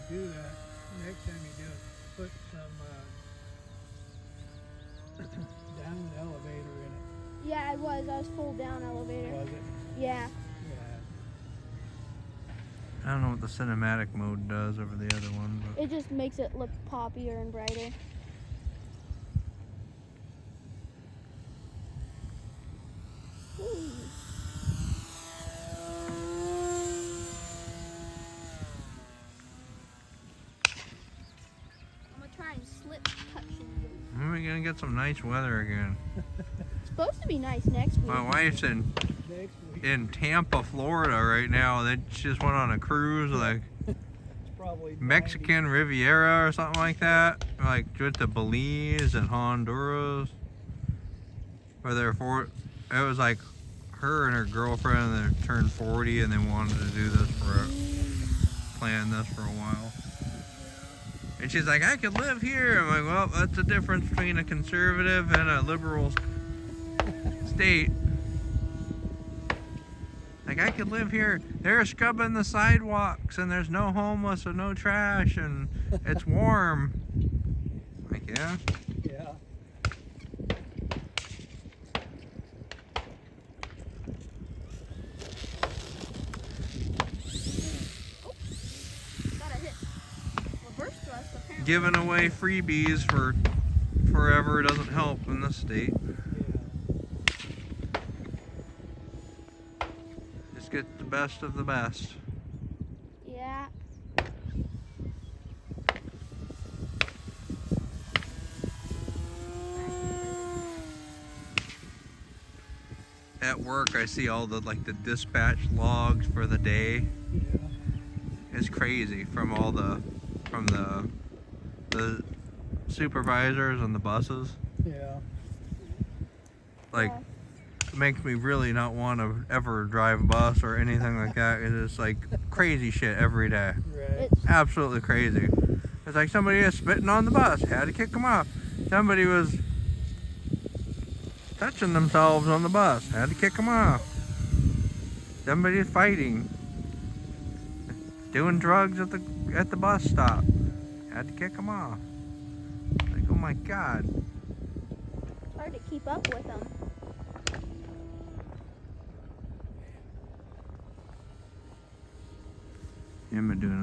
do that, next time you do it, put some down elevator in it. Yeah, it was. I was full down elevator. Was it? Yeah. Yeah. I don't know what the cinematic mode does over the other one, but It just makes it look poppier and brighter. Ooh. I'm gonna try and slip touch you. when are we gonna get some nice weather again? It's supposed to be nice next week. My wife's Next week, in Tampa, Florida right now. They just went on a cruise, like it's probably 90. Mexican Riviera or something like that. Like with the Belize and Honduras. Where they're it was like her and her girlfriend that turned 40 and they wanted to do this plan this for a while. And she's like, I could live here. I'm like, well, that's the difference between a conservative and a liberal state. Like, I could live here. They're scrubbing the sidewalks and there's no homeless or no trash and it's warm. Like, yeah. Yeah. Gotta hit reverse thrust apparently. Giving away freebies for forever doesn't help in this state. Just get the best of the best. Yeah. At work, I see all the dispatch logs for the day. Yeah. It's crazy from the supervisors on the buses. Yeah. Like, it makes me really not want to ever drive a bus or anything like that. It's just like crazy shit every day. Right. It's Absolutely crazy. It's like somebody is spitting on the bus. Had to kick them off. Somebody was touching themselves on the bus. Had to kick them off. Somebody's fighting. Doing drugs at the bus stop. Had to kick them off. Like, oh my God. hard to keep up with them. Emma doing